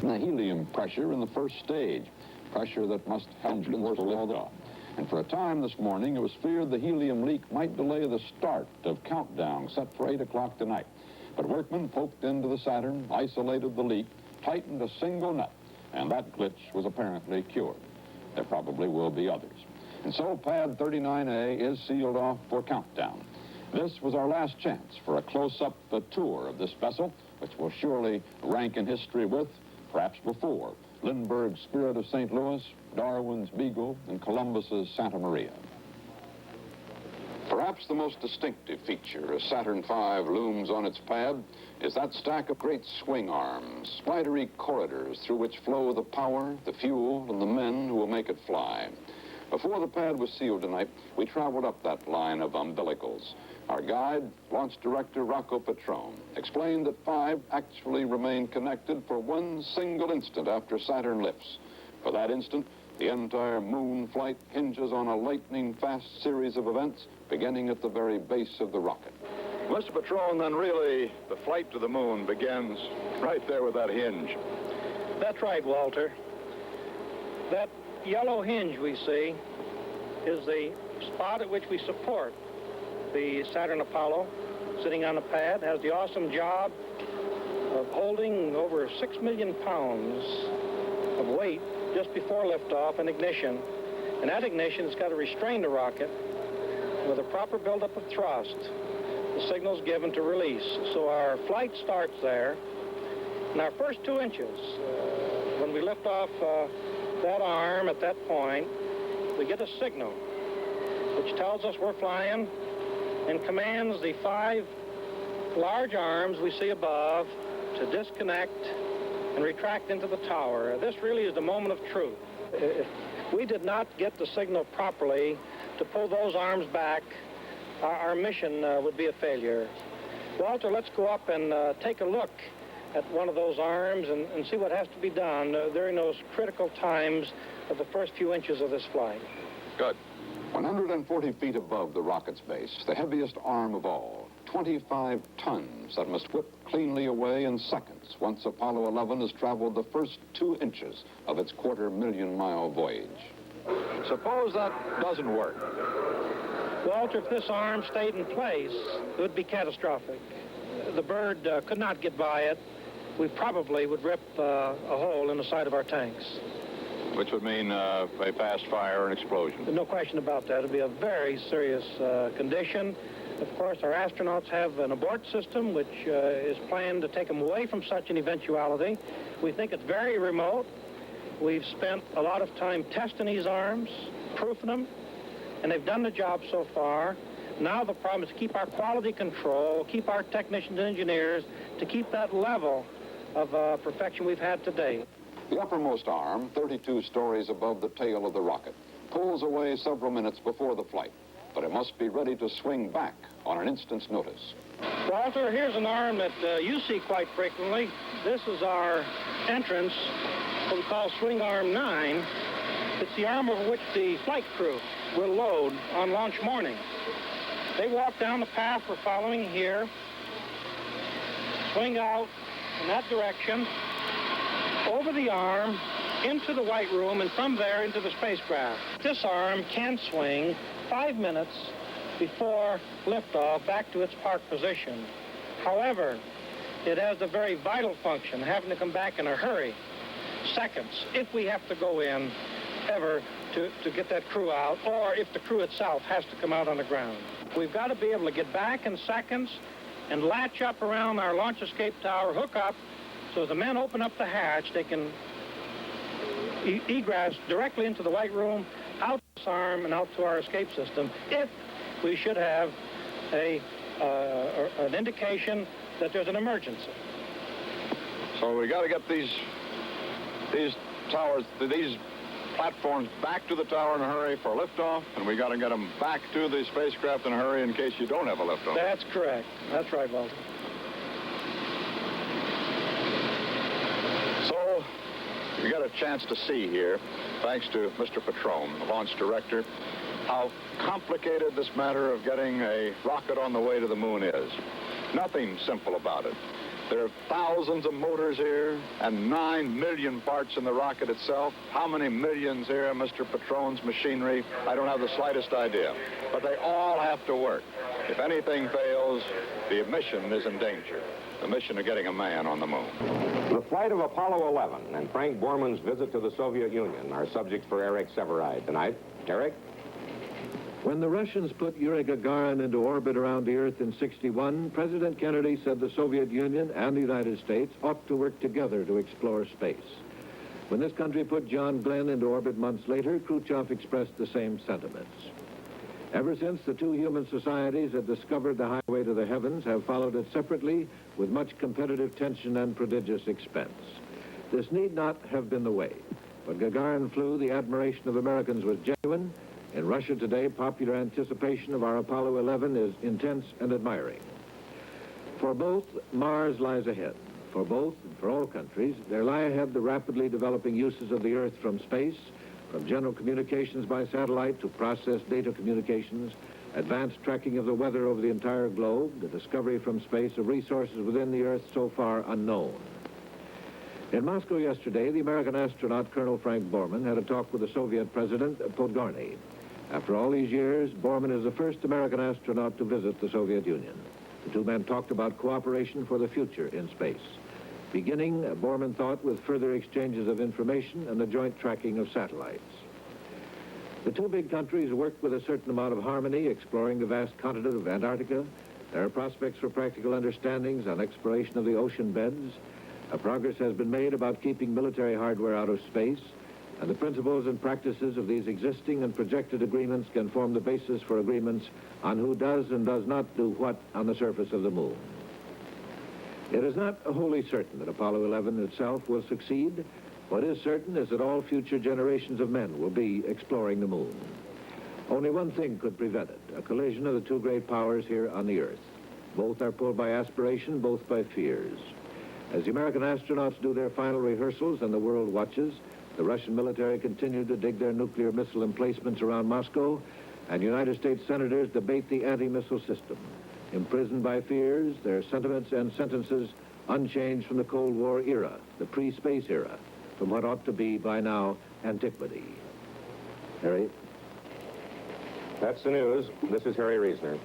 The helium pressure in the first stage, pressure that must help for liftoff. And for a time this morning, it was feared the helium leak might delay the start of countdown set for 8 o'clock tonight. But workmen poked into the Saturn, isolated the leak, tightened a single nut, and that glitch was apparently cured. There probably will be others. And so pad 39A is sealed off for countdown. This was our last chance for a close-up tour of this vessel, which will surely rank in history with, perhaps before, Lindbergh's Spirit of St. Louis, Darwin's Beagle, and Columbus's Santa Maria. Perhaps the most distinctive feature as Saturn V looms on its pad is that stack of great swing arms, spidery corridors through which flow the power, the fuel, and the men who will make it fly. Before the pad was sealed tonight, we traveled up that line of umbilicals. Our guide, launch director Rocco Petrone, explained that 5 actually remain connected for one single instant after Saturn lifts. For that instant, the entire moon flight hinges on a lightning-fast series of events beginning at the very base of the rocket. Mr. Petrone, then really the flight to the moon begins right there with that hinge. That's right, Walter. That yellow hinge we see is the spot at which we support the Saturn Apollo sitting on the pad. Has the awesome job of holding over 6 million pounds of weight just before liftoff and ignition. And that ignition has got to restrain the rocket with a proper buildup of thrust. The signal's given to release. So our flight starts there. And our first 2 inches, when we lift off that arm at that point, we get a signal which tells us we're flying and commands the 5 large arms we see above to disconnect and retract into the tower. This really is the moment of truth. If we did not get the signal properly to pull those arms back, our mission would be a failure. Walter, let's go up and take a look at one of those arms and see what has to be done during those critical times of the first few inches of this flight. Good. 140 feet above the rocket's base, the heaviest arm of all, 25 tons that must whip cleanly away in seconds once Apollo 11 has traveled the first 2 inches of its quarter-million-mile voyage. Suppose that doesn't work. Walter, if this arm stayed in place, it would be catastrophic. The bird could not get by it. We probably would rip a hole in the side of our tanks. Which would mean a fast fire and explosion. No question about that. It would be a very serious condition. Of course, our astronauts have an abort system which is planned to take them away from such an eventuality. We think it's very remote. We've spent a lot of time testing these arms, proofing them, and they've done the job so far. Now the problem is to keep our quality control, keep our technicians and engineers, to keep that level of perfection we've had to date. The uppermost arm, 32 stories above the tail of the rocket, pulls away several minutes before the flight, but it must be ready to swing back on an instant's notice. Walter, here's an arm that you see quite frequently. This is our entrance, what we call swing arm 9. It's the arm over which the flight crew will load on launch morning. They walk down the path we're following here, swing out in that direction, over the arm, into the White Room, and from there into the spacecraft. This arm can swing 5 minutes before liftoff back to its park position. However, it has the very vital function, having to come back in a hurry, seconds, if we have to go in ever to get that crew out, or if the crew itself has to come out on the ground. We've got to be able to get back in seconds and latch up around our launch escape tower, hook up, so as the men open up the hatch, they can egress directly into the White Room, out this arm and out to our escape system, if we should have an indication that there's an emergency. So we got to get these towers, these platforms back to the tower in a hurry for liftoff, and we got to get them back to the spacecraft in a hurry in case you don't have a liftoff. That's correct. That's right, Walter. So you got a chance to see here, thanks to Mr. Petrone, the launch director, how complicated this matter of getting a rocket on the way to the moon is. Nothing simple about it. There are thousands of motors here and 9 million parts in the rocket itself. How many millions here, Mr. Patron's machinery? I don't have the slightest idea. But they all have to work. If anything fails, the mission is in danger. The mission of getting a man on the moon. The flight of Apollo 11 and Frank Borman's visit to the Soviet Union are subjects for Eric Sevareid tonight. Eric? When the Russians put Yuri Gagarin into orbit around the Earth in '61, President Kennedy said the Soviet Union and the United States ought to work together to explore space. When this country put John Glenn into orbit months later, Khrushchev expressed the same sentiments. Ever since, the two human societies that discovered the highway to the heavens have followed it separately with much competitive tension and prodigious expense. This need not have been the way. When Gagarin flew, the admiration of Americans was genuine. In Russia today, popular anticipation of our Apollo 11 is intense and admiring. For both, Mars lies ahead. For both, and for all countries, there lie ahead the rapidly developing uses of the Earth from space, from general communications by satellite to process data communications, advanced tracking of the weather over the entire globe, the discovery from space of resources within the Earth so far unknown. In Moscow yesterday, the American astronaut Colonel Frank Borman had a talk with the Soviet President Podgorny. After all these years, Borman is the first American astronaut to visit the Soviet Union. The two men talked about cooperation for the future in space. Beginning, Borman thought, with further exchanges of information and the joint tracking of satellites. The two big countries worked with a certain amount of harmony, exploring the vast continent of Antarctica. There are prospects for practical understandings on exploration of the ocean beds. Progress has been made about keeping military hardware out of space, and the principles and practices of these existing and projected agreements can form the basis for agreements on who does and does not do what on the surface of the moon. It is not wholly certain that Apollo 11 itself will succeed. What is certain is that all future generations of men will be exploring the moon. Only one thing could prevent it, a collision of the two great powers here on the Earth. Both are pulled by aspiration, both by fears. As the American astronauts do their final rehearsals and the world watches, the Russian military continue to dig their nuclear missile emplacements around Moscow, and United States senators debate the anti-missile system. Imprisoned by fears, their sentiments and sentences unchanged from the Cold War era, the pre-space era, from what ought to be, by now, antiquity. Harry? That's the news. This is Harry Reasoner.